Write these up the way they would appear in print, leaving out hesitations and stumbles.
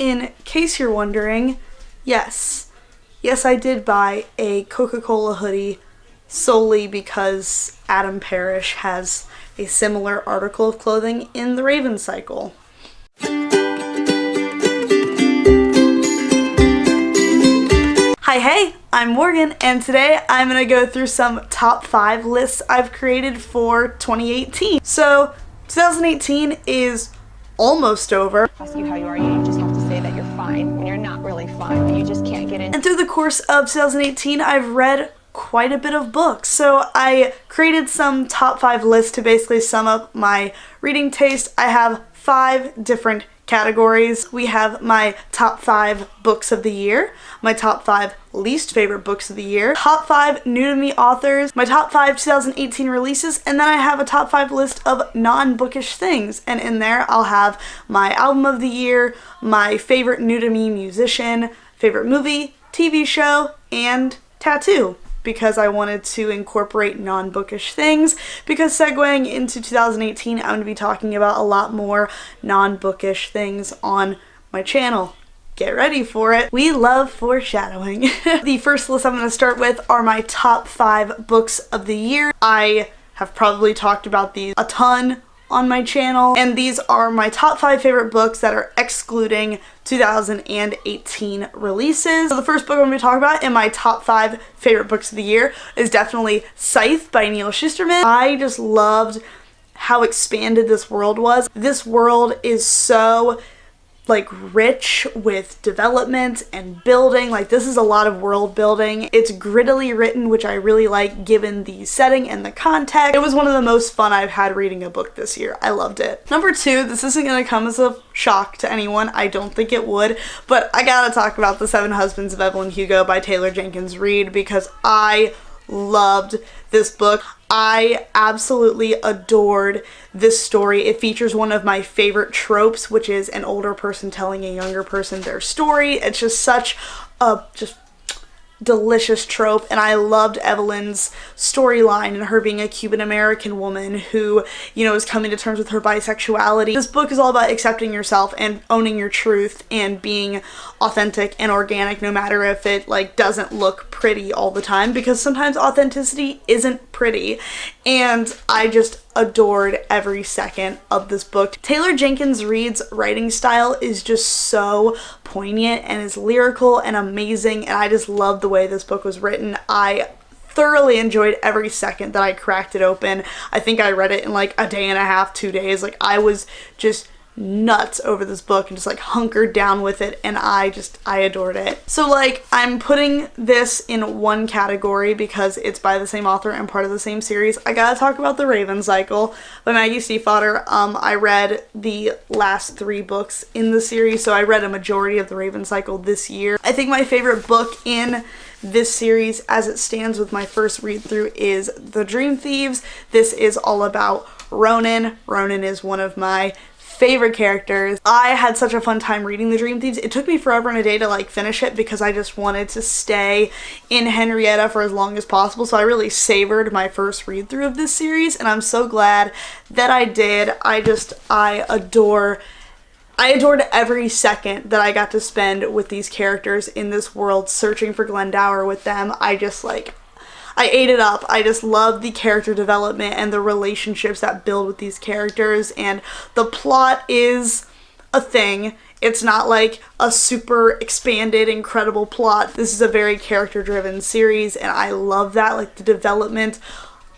In case you're wondering, yes, I did buy a Coca-Cola hoodie solely because Adam Parrish has a similar article of clothing in the Raven cycle. Hi, hey, I'm Morgan, and today I'm going to go through some top 5 lists I've created for 2018. So, 2018 is almost over. Ask you how you are, you just have to say that you're fine when you're not really fine, but you just can't get in. And through the course of 2018, I've read quite a bit of books. So I created some top 5 lists to basically sum up my reading taste. I have 5 different categories. We have my top 5 books of the year, my top 5 least favorite books of the year, top 5 new to me authors, my top 5 2018 releases, and then I have a top 5 list of non-bookish things. And in there I'll have my album of the year, my favorite new to me musician, favorite movie, TV show, and tattoo, because I wanted to incorporate non-bookish things, because segueing into 2018, I'm going to be talking about a lot more non-bookish things on my channel. Get ready for it. We love foreshadowing. The first list I'm going to start with are my top 5 books of the year. I have probably talked about these a ton on my channel, and these are my top 5 favorite books that are excluding 2018 releases. So the first book I'm going to talk about in my top 5 favorite books of the year is definitely Scythe by Neal Shusterman. I just loved how expanded this world was. This world is so rich with development and building. This is a lot of world building. It's grittily written, which I really like given the setting and the context. It was one of the most fun I've had reading a book this year. I loved it. Number 2, this isn't going to come as a shock to anyone. I don't think it would, but I gotta talk about The 7 Husbands of Evelyn Hugo by Taylor Jenkins Reid, because I loved this book. I absolutely adored this story. It features one of my favorite tropes, which is an older person telling a younger person their story. It's just such a delicious trope, and I loved Evelyn's storyline and her being a Cuban American woman who, is coming to terms with her bisexuality. This book is all about accepting yourself and owning your truth and being authentic and organic, no matter if it doesn't look pretty all the time, because sometimes authenticity isn't pretty. And I just adored every second of this book. Taylor Jenkins Reid's writing style is just so poignant and is lyrical and amazing, and I just love the way this book was written. I thoroughly enjoyed every second that I cracked it open. I think I read it in a day and a half, 2 days. I was just nuts over this book and just hunkered down with it, and I adored it. So I'm putting this in one category because it's by the same author and part of the same series. I gotta talk about The Raven Cycle by Maggie Stiefvater. I read the last 3 books in the series, so I read a majority of The Raven Cycle this year. I think my favorite book in this series, as it stands with my first read through, is The Dream Thieves. This is all about Ronan. Ronan is one of my favorite characters. I had such a fun time reading The Dream Thieves. It took me forever and a day to finish it because I just wanted to stay in Henrietta for as long as possible, so I really savored my first read through of this series, and I'm so glad that I did. I adored every second that I got to spend with these characters in this world, searching for Glendower with them. I ate it up. I just love the character development and the relationships that build with these characters, and the plot is a thing. It's not a super expanded, incredible plot. This is a very character-driven series, and I love that. The development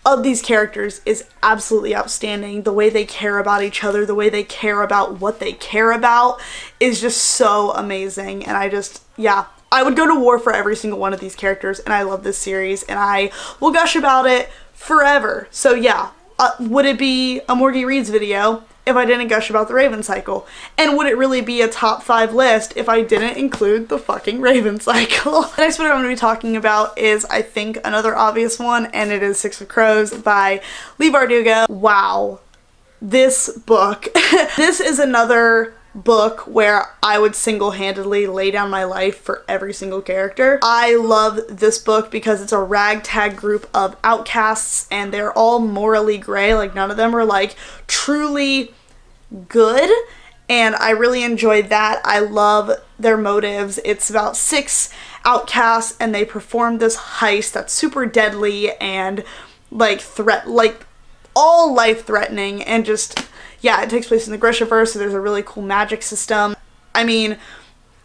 of these characters is absolutely outstanding. The way they care about each other, the way they care about what they care about is just so amazing, and I would go to war for every single one of these characters, and I love this series, and I will gush about it forever. So would it be a MorgyyReads video if I didn't gush about The Raven Cycle? And would it really be a top 5 list if I didn't include the fucking Raven Cycle? The next book I'm going to be talking about is, I think, another obvious one, and it is 6 of Crows by Leigh Bardugo. Wow. This book. This is another book where I would single-handedly lay down my life for every single character. I love this book because it's a ragtag group of outcasts, and they're all morally gray. None of them are truly good, and I really enjoyed that. I love their motives. It's about 6 outcasts, and they perform this heist that's super deadly and like all life-threatening, and just, yeah, it takes place in the Grishaverse, so there's a really cool magic system. I mean,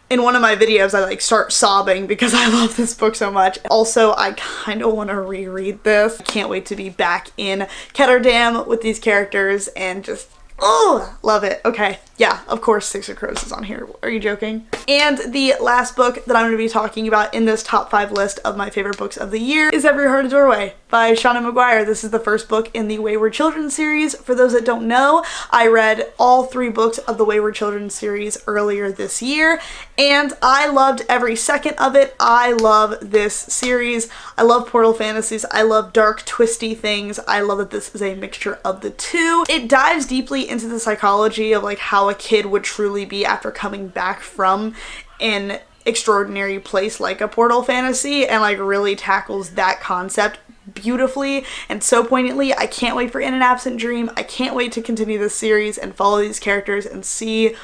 in one of my videos, I like start sobbing because I love this book so much. Also, I kind of want to reread this. I can't wait to be back in Ketterdam with these characters and just, oh, love it. Okay, yeah, of course 6 of Crows is on here. Are you joking? And the last book that I'm going to be talking about in this top 5 list of my favorite books of the year is Every Heart a Doorway by Seanan McGuire. This is the first book in the Wayward Children series. For those that don't know, I read all 3 books of the Wayward Children series earlier this year, and I loved every second of it. I love this series. I love portal fantasies. I love dark, twisty things. I love that this is a mixture of the two. It dives deeply into the psychology of like how a kid would truly be after coming back from an extraordinary place like a portal fantasy, and like really tackles that concept beautifully and so poignantly. I can't wait for In an Absent Dream. I can't wait to continue this series and follow these characters and see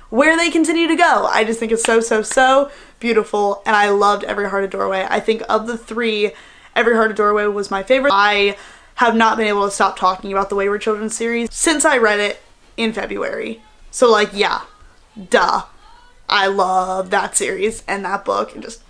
where they continue to go. I just think it's so beautiful, and I loved Every Heart a Doorway. I think of the 3, Every Heart a Doorway was my favorite. I have not been able to stop talking about the Wayward Children series since I read it in February. So like, yeah, duh. I love that series and that book, and just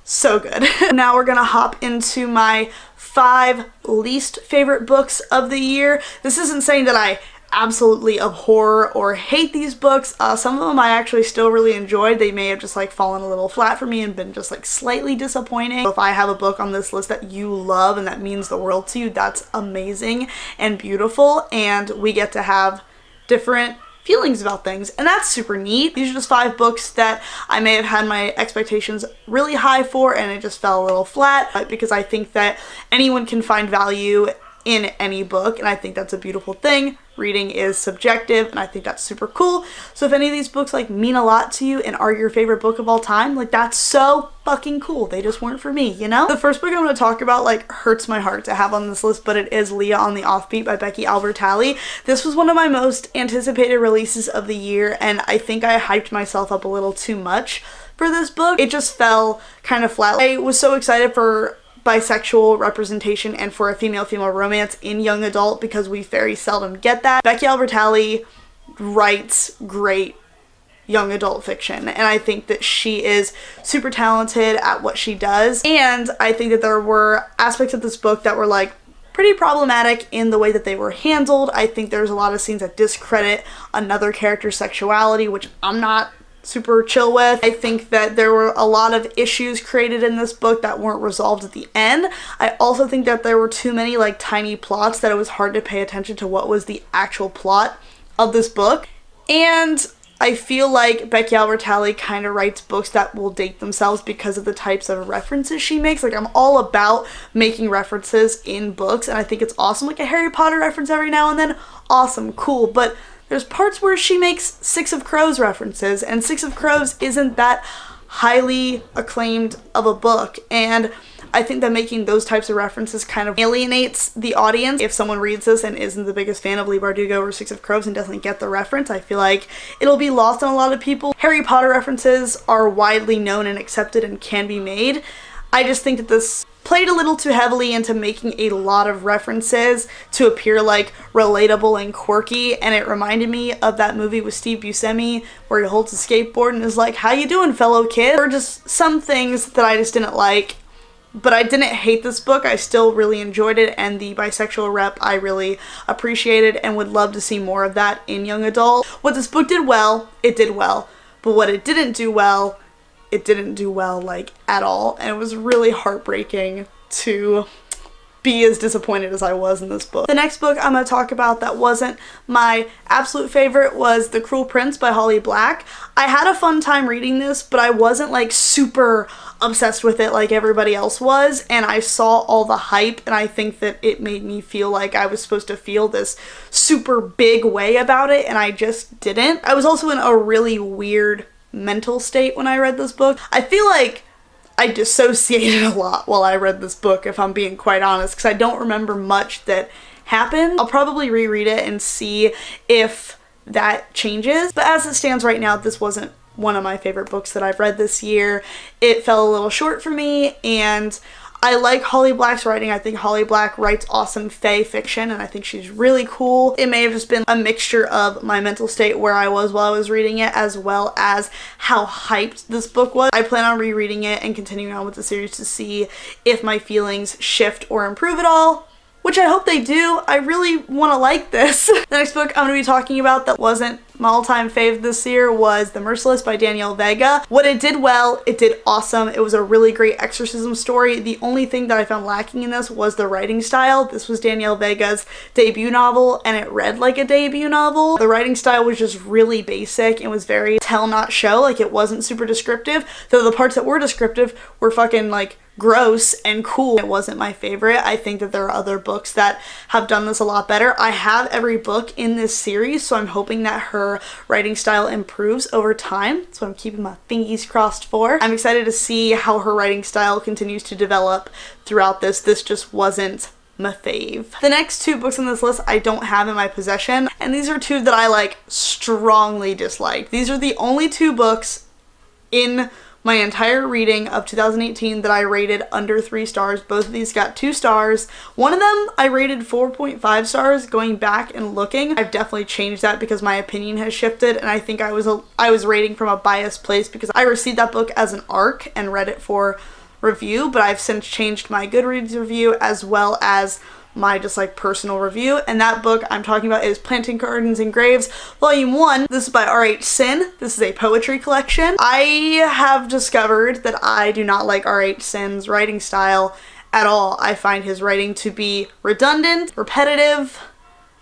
so good. Now we're gonna hop into my 5 least favorite books of the year. This isn't saying that I absolutely abhor or hate these books. Some of them I actually still really enjoyed. They may have just like fallen a little flat for me and been just like slightly disappointing. If I have a book on this list that you love and that means the world to you, that's amazing and beautiful, and we get to have different feelings about things, and that's super neat. These are just 5 books that I may have had my expectations really high for, and it just fell a little flat, because I think that anyone can find value in any book, and I think that's a beautiful thing. Reading is subjective, and I think that's super cool. So if any of these books like mean a lot to you and are your favorite book of all time, like that's so fucking cool. They just weren't for me, you know? The first book I'm going to talk about like hurts my heart to have on this list, but it is Leah on the Offbeat by Becky Albertalli. This was one of my most anticipated releases of the year, and I think I hyped myself up a little too much for this book. It just fell kind of flat. I was so excited for bisexual representation and for a female-female romance in young adult because we very seldom get that. Becky Albertalli writes great young adult fiction, and I think that she is super talented at what she does, and I think that there were aspects of this book that were like pretty problematic in the way that they were handled. I think there's a lot of scenes that discredit another character's sexuality, which I'm not super chill with. I think that there were a lot of issues created in this book that weren't resolved at the end. I also think that there were too many like tiny plots that it was hard to pay attention to what was the actual plot of this book. And I feel like Becky Albertalli kind of writes books that will date themselves because of the types of references she makes. Like, I'm all about making references in books, and I think it's awesome. Like a Harry Potter reference every now and then, awesome, cool, but there's parts where she makes 6 of Crows references, and 6 of Crows isn't that highly acclaimed of a book, and I think that making those types of references kind of alienates the audience. If someone reads this and isn't the biggest fan of Leigh Bardugo or 6 of Crows and doesn't get the reference, I feel like it'll be lost on a lot of people. Harry Potter references are widely known and accepted and can be made. I just think that this played a little too heavily into making a lot of references to appear like relatable and quirky, and it reminded me of that movie with Steve Buscemi where he holds a skateboard and is like, "How you doing, fellow kid?" Or just some things that I just didn't like. But I didn't hate this book. I still really enjoyed it, and the bisexual rep I really appreciated and would love to see more of that in young adult. What this book did well, it did well. But what it didn't do well, it didn't do well, like, at all, and it was really heartbreaking to be as disappointed as I was in this book. The next book I'm going to talk about that wasn't my absolute favorite was The Cruel Prince by Holly Black. I had a fun time reading this, but I wasn't like super obsessed with it like everybody else was, and I saw all the hype, and I think that it made me feel like I was supposed to feel this super big way about it, and I just didn't. I was also in a really weird mental state when I read this book. I feel like I dissociated a lot while I read this book, if I'm being quite honest, because I don't remember much that happened. I'll probably reread it and see if that changes. But as it stands right now, this wasn't one of my favorite books that I've read this year. It fell a little short for me, and I like Holly Black's writing. I think Holly Black writes awesome fae fiction, and I think she's really cool. It may have just been a mixture of my mental state where I was while I was reading it, as well as how hyped this book was. I plan on rereading it and continuing on with the series to see if my feelings shift or improve at all, which I hope they do. I really want to like this. The next book I'm going to be talking about that wasn't my all-time fave this year was The Merciless by Danielle Vega. What it did well, it did awesome. It was a really great exorcism story. The only thing that I found lacking in this was the writing style. This was Danielle Vega's debut novel, and it read like a debut novel. The writing style was just really basic. It was very tell not show. Like, it wasn't super descriptive, though the parts that were descriptive were fucking like gross and cool. It wasn't my favorite. I think that there are other books that have done this a lot better. I have every book in this series, so I'm hoping that her writing style improves over time. So I'm keeping my fingies crossed for. I'm excited to see how her writing style continues to develop throughout this. This just wasn't my fave. The next two books on this list I don't have in my possession, and these are two that I like strongly disliked. These are the only two books in my entire reading of 2018 that I rated under 3 stars. Both of these got 2 stars. One of them I rated 4.5 stars. Going back and looking, I've definitely changed that because my opinion has shifted, and I think I was rating from a biased place because I received that book as an ARC and read it for review, but I've since changed my Goodreads review as well as my just like personal review, and that book I'm talking about is Planting Gardens and Graves Volume 1. This is by R.H. Sin. This is a poetry collection. I have discovered that I do not like R.H. Sin's writing style at all. I find his writing to be redundant, repetitive,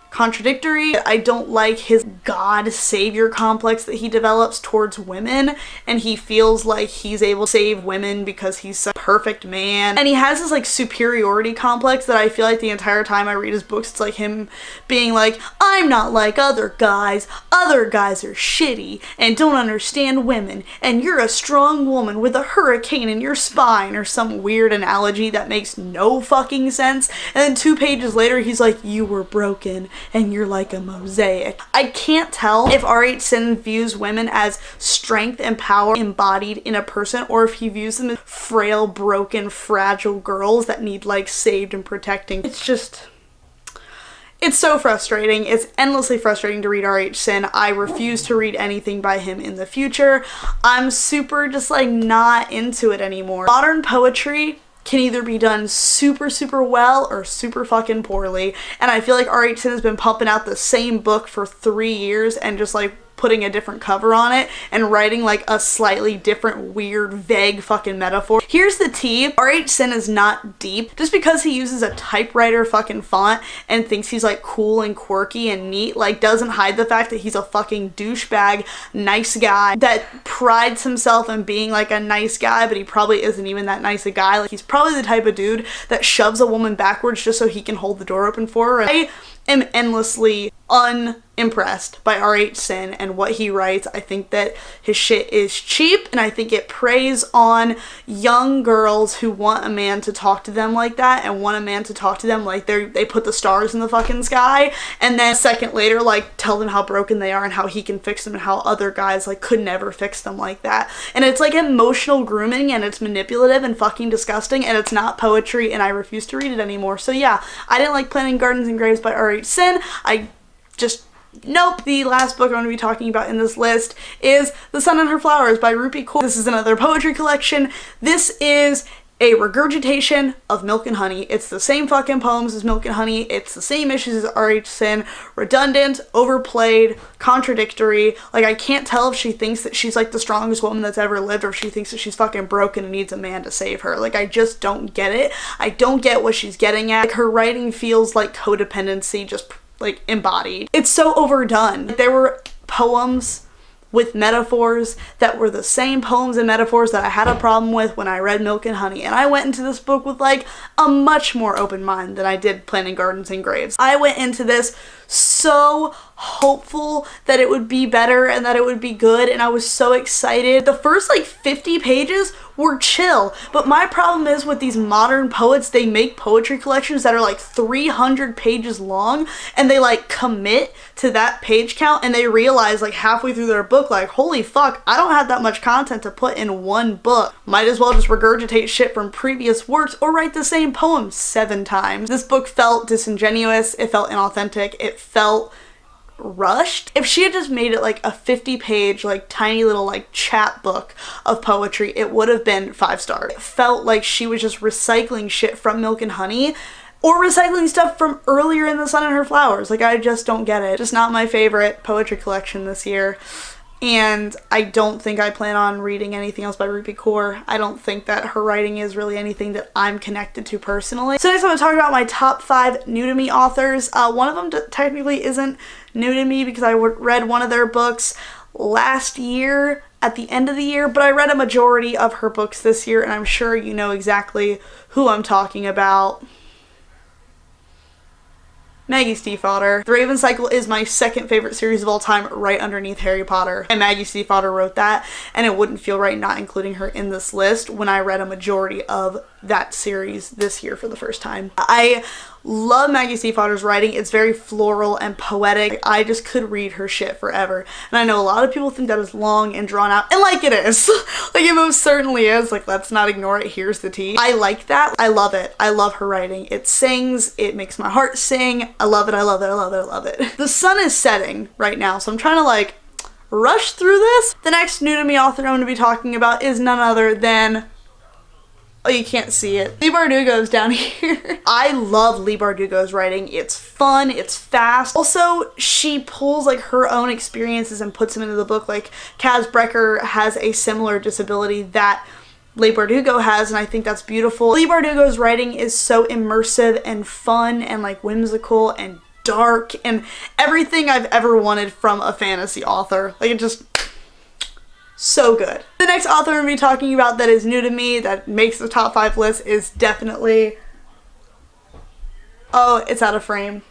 contradictory. I don't like his god savior complex that he develops towards women, and he feels like he's able to save women because he's such a perfect man, and he has this like superiority complex that I feel like the entire time I read his books it's like him being like, I'm not like other guys are shitty and don't understand women, and you're a strong woman with a hurricane in your spine, or some weird analogy that makes no fucking sense. And then 2 pages later he's like, you were broken and you're like a mosaic. I can't tell if R.H. Sin views women as strength and power embodied in a person, or if he views them as frail, broken, fragile girls that need like saved and protecting. It's so frustrating. It's endlessly frustrating to read R.H. Sin. I refuse to read anything by him in the future. I'm super just like not into it anymore. Modern poetry can either be done super well or super fucking poorly, and I feel like R.H. Sin has been pumping out the same book for 3 years and just like putting a different cover on it and writing like a slightly different weird vague fucking metaphor. Here's the tea. R.H. Sin is not deep. Just because he uses a typewriter fucking font and thinks he's like cool and quirky and neat, like doesn't hide the fact that he's a fucking douchebag nice guy that prides himself in being like a nice guy, but he probably isn't even that nice a guy. Like, he's probably the type of dude that shoves a woman backwards just so he can hold the door open for her. And I am endlessly unimpressed by R.H. Sin and what he writes. I think that his shit is cheap, and I think it preys on young girls who want a man to talk to them like that and want a man to talk to them like they put the stars in the fucking sky, and then a second later like tell them how broken they are and how he can fix them and how other guys like could never fix them like that. And it's like emotional grooming, and it's manipulative and fucking disgusting, and it's not poetry, and I refuse to read it anymore. So yeah, I didn't like Planting Gardens and Graves by R.H. Sin. Nope. The last book I'm going to be talking about in this list is The Sun and Her Flowers by Rupi Kaur. This is another poetry collection. This is a regurgitation of Milk and Honey. It's the same fucking poems as Milk and Honey. It's the same issues as R.H. Sin. Redundant, overplayed, contradictory. Like, I can't tell if she thinks that she's like the strongest woman that's ever lived, or if she thinks that she's fucking broken and needs a man to save her. Like, I just don't get it. I don't get what she's getting at. Like, her writing feels like codependency just like embodied. It's so overdone. There were poems with metaphors that were the same poems and metaphors that I had a problem with when I read Milk and Honey, and I went into this book with like a much more open mind than I did Planting Gardens and Graves. I went into this so hopeful that it would be better and that it would be good, and I was so excited. The first like 50 pages were chill, but my problem is with these modern poets, they make poetry collections that are like 300 pages long, and they like commit to that page count, and they realize like halfway through their book, like, holy fuck, I don't have that much content to put in one book. Might as well just regurgitate shit from previous works or write the same poem 7 times. This book felt disingenuous, it felt inauthentic, it felt rushed. If she had just made it like a 50-page like tiny little like chapbook of poetry, it would have been 5 stars. It felt like she was just recycling shit from Milk and Honey, or recycling stuff from earlier in The Sun and Her Flowers. Like, I just don't get it. Just not my favorite poetry collection this year. And I don't think I plan on reading anything else by Ruby Kaur. I don't think that her writing is really anything that I'm connected to personally. So next I'm going to talk about my top 5 new to me authors. One of them technically isn't new to me because I read one of their books last year at the end of the year, but I read a majority of her books this year, and I'm sure you know exactly who I'm talking about. Maggie Stiefvater. The Raven Cycle is my second favorite series of all time, right underneath Harry Potter. And Maggie Stiefvater wrote that, and it wouldn't feel right not including her in this list when I read a majority of that series this year for the first time. I love Maggie Stiefvater's writing. It's very floral and poetic. I just could read her shit forever. And I know a lot of people think that is long and drawn out, and like it is. Like, it most certainly is. Like, let's not ignore it. Here's the tea. I like that. I love it. I love her writing. It sings. It makes my heart sing. I love it. I love it. I love it. I love it. The sun is setting right now, so I'm trying to like rush through this. The next new to me author I'm going to be talking about is none other than, oh, you can't see it, Leigh Bardugo's down here. I love Leigh Bardugo's writing. It's fun, it's fast. Also, she pulls like her own experiences and puts them into the book. Like, Kaz Brekker has a similar disability that Leigh Bardugo has, and I think that's beautiful. Leigh Bardugo's writing is so immersive and fun and like whimsical and dark and everything I've ever wanted from a fantasy author. Like, it just, so good. The next author I'm going to be talking about that is new to me, that makes the top 5 list, is definitely, oh, it's out of frame,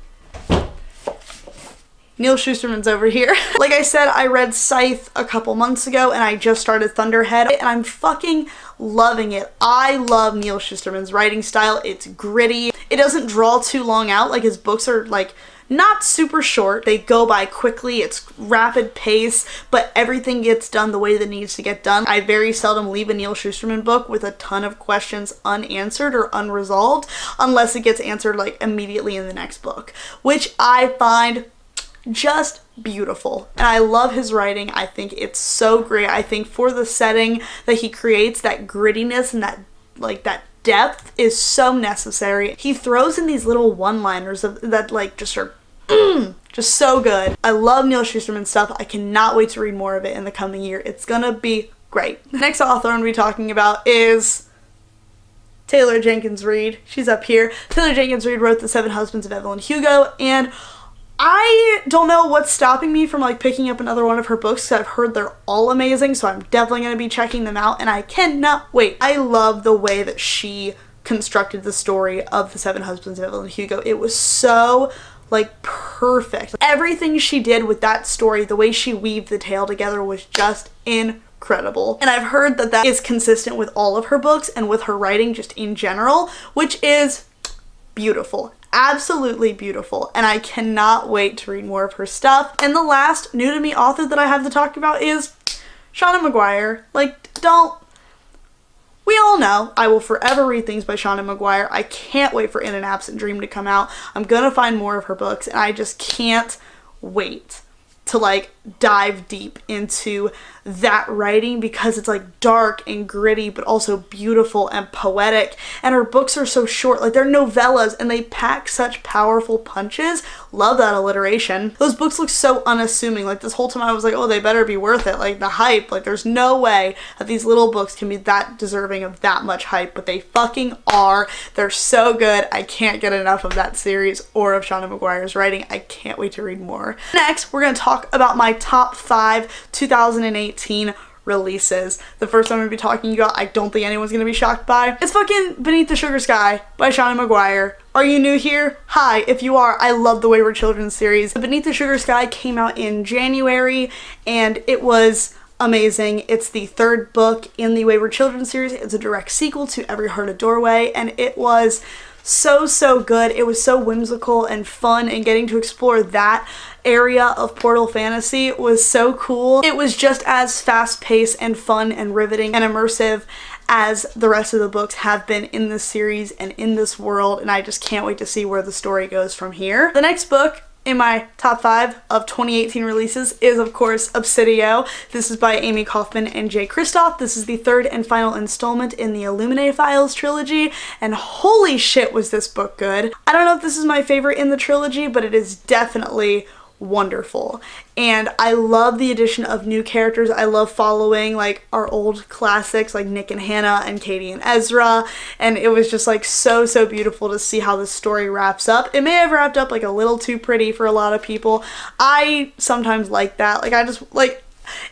Neal Shusterman's over here. Like I said, I read Scythe a couple months ago, and I just started Thunderhead, and I'm fucking loving it. I love Neal Shusterman's writing style. It's gritty. It doesn't draw too long out. Like, his books are like not super short. They go by quickly. It's rapid pace, but everything gets done the way that it needs to get done. I very seldom leave a Neal Shusterman book with a ton of questions unanswered or unresolved, unless it gets answered like immediately in the next book, which I find just beautiful. And I love his writing. I think it's so great. I think for the setting that he creates, that grittiness and that like that depth is so necessary. He throws in these little one-liners that like just are just so good. I love Neal Shusterman stuff. I cannot wait to read more of it in the coming year. It's gonna be great. The next author I'm gonna be talking about is Taylor Jenkins Reid. She's up here. Taylor Jenkins Reid wrote The 7 Husbands of Evelyn Hugo, and I don't know what's stopping me from like picking up another one of her books, because I've heard they're all amazing, so I'm definitely going to be checking them out, and I cannot wait. I love the way that she constructed the story of The 7 Husbands of Evelyn Hugo. It was so like perfect. Everything she did with that story, the way she weaved the tale together, was just incredible. And I've heard that that is consistent with all of her books and with her writing just in general, which is beautiful. Absolutely beautiful, and I cannot wait to read more of her stuff. And the last new to me author that I have to talk about is Seanan McGuire. Like, we all know I will forever read things by Seanan McGuire. I can't wait for In an Absent Dream to come out. I'm gonna find more of her books, and I just can't wait to like dive deep into that writing, because it's like dark and gritty but also beautiful and poetic, and her books are so short. Like, they're novellas and they pack such powerful punches. Love that alliteration. Those books look so unassuming. Like, this whole time I was like, oh, they better be worth it. Like, the hype, like there's no way that these little books can be that deserving of that much hype, but they fucking are. They're so good. I can't get enough of that series or of Seanan McGuire's writing. I can't wait to read more. Next, we're going to talk about my top 5 2018 releases. The first one I'm going to be talking about, I don't think anyone's going to be shocked by. It's fucking Beneath the Sugar Sky by Seanan McGuire. Are you new here? Hi, if you are, I love the Wayward Children series. Beneath the Sugar Sky came out in January, and it was amazing. It's the third book in the Wayward Children series. It's a direct sequel to Every Heart a Doorway, and it was so good. It was so whimsical and fun, and getting to explore that area of portal fantasy was so cool. It was just as fast-paced and fun and riveting and immersive as the rest of the books have been in this series and in this world, and I just can't wait to see where the story goes from here. The next book in my top 5 of 2018 releases is, of course, Obsidio. This is by Amie, Kaufman, and Kristoff. This is the third and final installment in the Illuminae Files trilogy, and holy shit was this book good. I don't know if this is my favorite in the trilogy, but it is definitely wonderful, and I love the addition of new characters. I love following like our old classics like Nick and Hannah and Katie and Ezra, and it was just like so beautiful to see how the story wraps up. It may have wrapped up like a little too pretty for a lot of people. I sometimes like that. Like I just like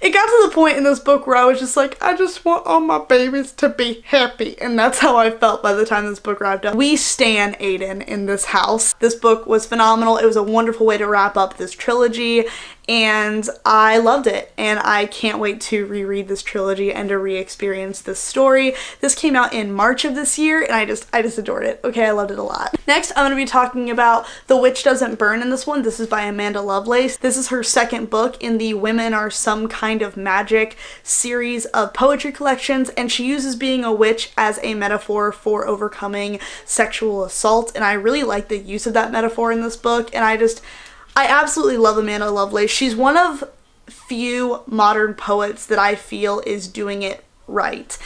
it got to the point in this book where I was just like, I just want all my babies to be happy, and that's how I felt by the time this book wrapped up. We stan Aiden in this house. This book was phenomenal. It was a wonderful way to wrap up this trilogy, and I loved it, and I can't wait to reread this trilogy and to re-experience this story. This came out in March of this year, and I just adored it. Okay, I loved it a lot. Next, I'm going to be talking about The Witch Doesn't Burn in this one. This is by Amanda Lovelace. This is her second book in the Women Are Some Kind of Magic series of poetry collections, and she uses being a witch as a metaphor for overcoming sexual assault, and I really like the use of that metaphor in this book, and I absolutely love Amanda Lovelace. She's one of few modern poets that I feel is doing it right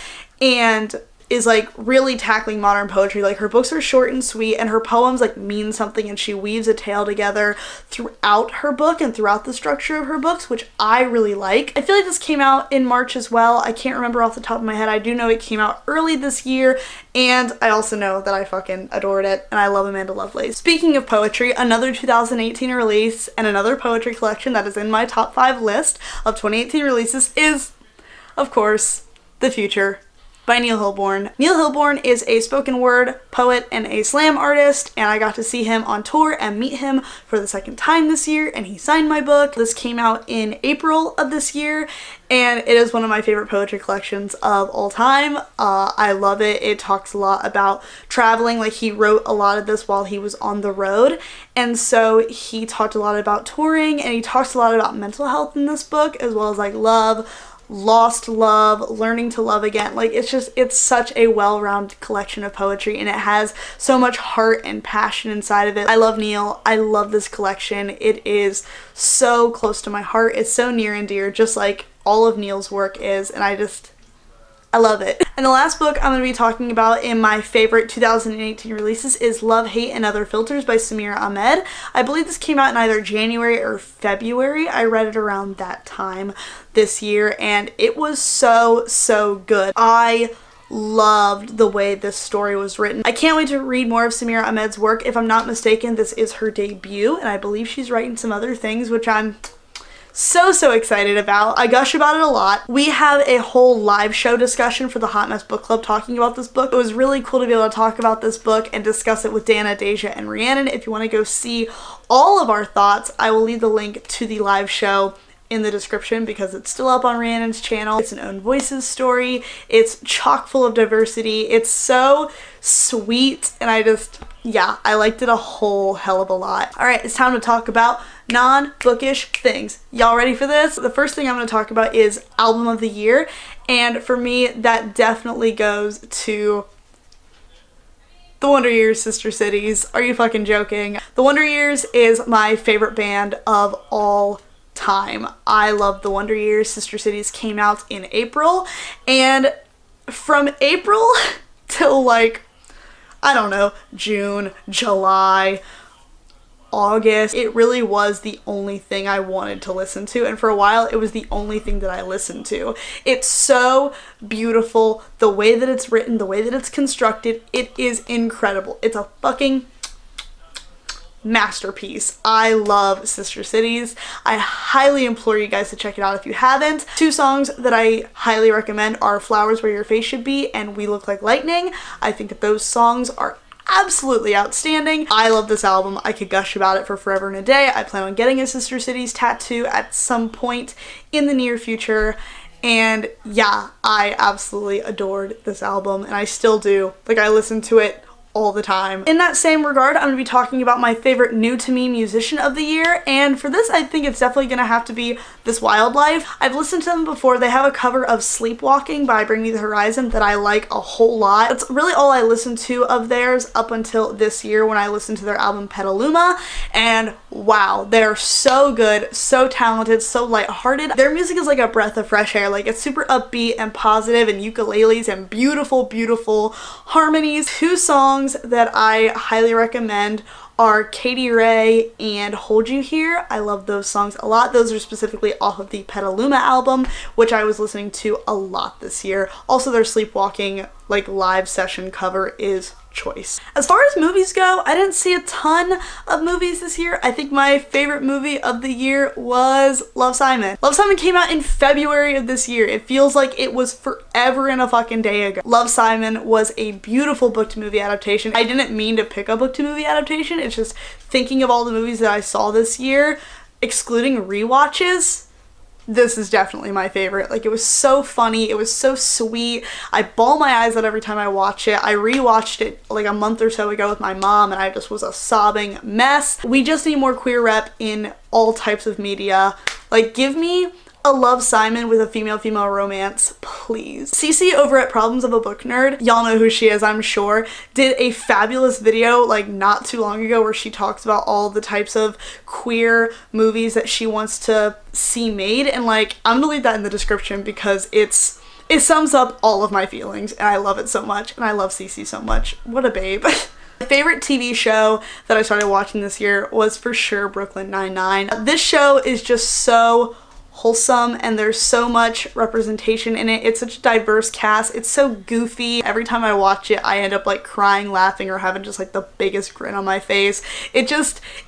and is like really tackling modern poetry. Like her books are short and sweet, and her poems like mean something, and she weaves a tale together throughout her book and throughout the structure of her books, which I really like. I feel like this came out in March as well. I can't remember off the top of my head. I do know it came out early this year, and I also know that I fucking adored it, and I love Amanda Lovelace. Speaking of poetry, another 2018 release and another poetry collection that is in my top 5 list of 2018 releases is, of course, The Future by Neal Hilborn. Neal Hilborn is a spoken word poet and a slam artist, and I got to see him on tour and meet him for the second time this year, and he signed my book. This came out in April of this year, and it is one of my favorite poetry collections of all time. I love it. It talks a lot about traveling. Like he wrote a lot of this while he was on the road, and so he talked a lot about touring, and he talks a lot about mental health in this book, as well as like love, lost love, learning to love again. Like it's such a well-rounded collection of poetry, and it has so much heart and passion inside of it. I love Neal. I love this collection. It is so close to my heart. It's so near and dear, just like all of Neal's work is, and I love it. And the last book I'm going to be talking about in my favorite 2018 releases is Love, Hate, and Other Filters by Samira Ahmed. I believe this came out in either January or February. I read it around that time this year, and it was so good. I loved the way this story was written. I can't wait to read more of Samira Ahmed's work. If I'm not mistaken, this is her debut, and I believe she's writing some other things, which I'm so excited about. I gush about it a lot. We have a whole live show discussion for the Hot Mess Book Club talking about this book. It was really cool to be able to talk about this book and discuss it with Dana, Deja, and Rhiannon. If you want to go see all of our thoughts, I will leave the link to the live show in the description because it's still up on Rhiannon's channel. It's an Own Voices story. It's chock full of diversity. It's so sweet, and I liked it a whole hell of a lot. Alright, it's time to talk about non-bookish things. Y'all ready for this? The first thing I'm going to talk about is Album of the Year, and for me that definitely goes to The Wonder Years Sister Cities. Are you fucking joking? The Wonder Years is my favorite band of all time. I love The Wonder Years. Sister Cities came out in April, and from April till like, I don't know, June, July, August, it really was the only thing I wanted to listen to, and for a while it was the only thing that I listened to. It's so beautiful, the way that it's written, the way that it's constructed, it is incredible. It's a fucking masterpiece. I love Sister Cities. I highly implore you guys to check it out if you haven't. Two songs that I highly recommend are Flowers Where Your Face Should Be and We Look Like Lightning. I think that those songs are absolutely outstanding. I love this album. I could gush about it for forever and a day. I plan on getting a Sister Cities tattoo at some point in the near future. And yeah, I absolutely adored this album, and I still do. Like, I listen to it all the time. In that same regard, I'm going to be talking about my favorite new to me musician of the year, and for this I think it's definitely going to have to be This Wildlife. I've listened to them before. They have a cover of Sleepwalking by Bring Me the Horizon that I like a whole lot. That's really all I listened to of theirs up until this year when I listened to their album Petaluma, and wow, they're so good, so talented, so lighthearted. Their music is like a breath of fresh air. Like, it's super upbeat and positive, and ukuleles and beautiful, beautiful harmonies. Two songs that I highly recommend are Katie Ray and Hold You Here. I love those songs a lot. Those are specifically off of the Petaluma album, which I was listening to a lot this year. Also, their Sleepwalking like live session cover is choice. As far as movies go, I didn't see a ton of movies this year. I think my favorite movie of the year was Love, Simon. Love, Simon came out in February of this year. It feels like it was forever and a fucking day ago. Love, Simon was a beautiful book to movie adaptation. I didn't mean to pick a book to movie adaptation. It's just thinking of all the movies that I saw this year, excluding rewatches, this is definitely my favorite. Like, it was so funny, it was so sweet. I bawl my eyes out every time I watch it. I rewatched it like a month or so ago with my mom, and I just was a sobbing mess. We just need more queer rep in all types of media. Like, give me a Love, Simon with a female-female romance, please. Cece over at Problems of a Book Nerd, y'all know who she is, I'm sure, did a fabulous video like not too long ago where she talks about all the types of queer movies that she wants to see made, and like, I'm gonna leave that in the description because it sums up all of my feelings, and I love it so much, and I love Cece so much. What a babe. My favorite TV show that I started watching this year was for sure Brooklyn Nine-Nine. This show is just so wholesome, and there's so much representation in it. It's such a diverse cast. It's so goofy. Every time I watch it, I end up like crying, laughing, or having just like the biggest grin on my face. It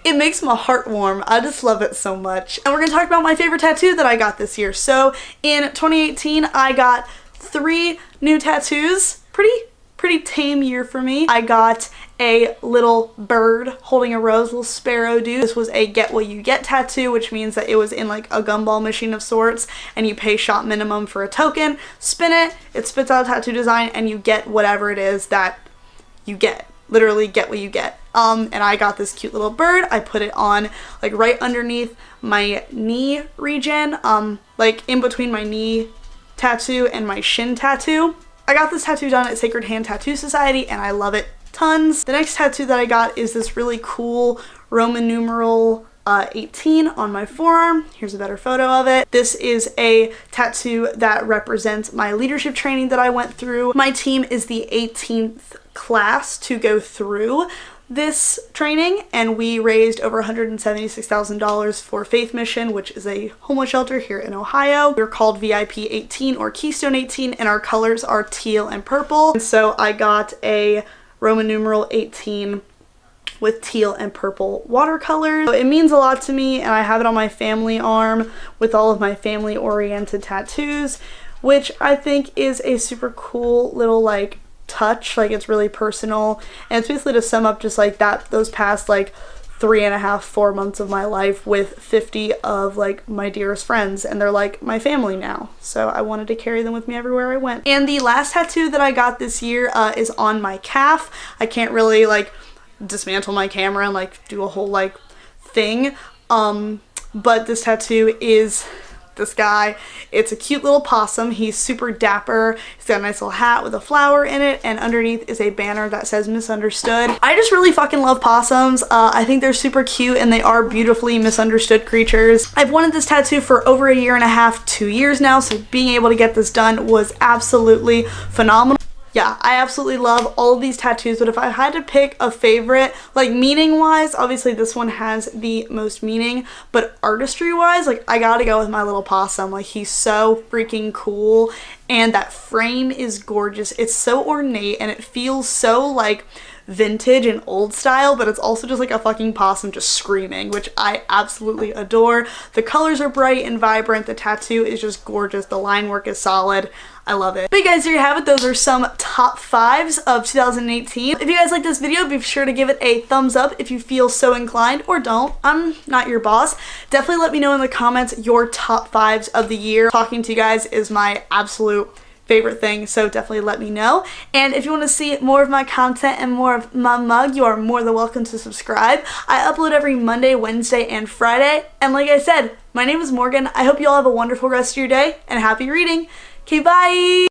makes my heart warm. I just love it so much. And we're gonna talk about my favorite tattoo that I got this year. So in 2018, I got 3 new tattoos. Pretty tame year for me. I got a little bird holding a rose, little sparrow dude. This was a get what you get tattoo, which means that it was in like a gumball machine of sorts, and you pay shop minimum for a token, spin it, it spits out a tattoo design, and you get whatever it is that you get. Literally get what you get. And I got this cute little bird. I put it on like right underneath my knee region, like in between my knee tattoo and my shin tattoo. I got this tattoo done at Sacred Hand Tattoo Society, and I love it tons. The next tattoo that I got is this really cool Roman numeral 18 on my forearm. Here's a better photo of it. This is a tattoo that represents my leadership training that I went through. My team is the 18th class to go through this training, and we raised over $176,000 for Faith Mission, which is a homeless shelter here in Ohio. We're called VIP 18 or Keystone 18, and our colors are teal and purple. And so I got a Roman numeral 18 with teal and purple watercolors. So it means a lot to me, and I have it on my family arm with all of my family oriented tattoos, which I think is a super cool little like touch. Like, it's really personal, and it's basically to sum up just like those past like 3.5, 4 months of my life with 50 of like my dearest friends, and they're like my family now, so I wanted to carry them with me everywhere I went. And the last tattoo that I got this year is on my calf. I can't really like dismantle my camera and like do a whole like thing, but this tattoo is this guy. It's a cute little possum. He's super dapper. He's got a nice little hat with a flower in it, and underneath is a banner that says misunderstood. I just really fucking love possums. I think they're super cute, and they are beautifully misunderstood creatures. I've wanted this tattoo for over 1.5 years, 2 years now, so being able to get this done was absolutely phenomenal. Yeah, I absolutely love all of these tattoos, but if I had to pick a favorite, like meaning wise, obviously this one has the most meaning, but artistry wise, like I gotta go with my little possum. Like, he's so freaking cool, and that frame is gorgeous. It's so ornate and it feels so like vintage and old style, but it's also just like a fucking possum just screaming, which I absolutely adore. The colors are bright and vibrant. The tattoo is just gorgeous. The line work is solid. I love it. But guys, there you have it. Those are some top 5s of 2018. If you guys like this video, be sure to give it a thumbs up if you feel so inclined, or don't. I'm not your boss. Definitely let me know in the comments your top 5s of the year. Talking to you guys is my absolute favorite thing, so definitely let me know. And if you want to see more of my content and more of my mug, you are more than welcome to subscribe. I upload every Monday, Wednesday, and Friday. And like I said, my name is Morgan. I hope you all have a wonderful rest of your day and happy reading. Okay, bye!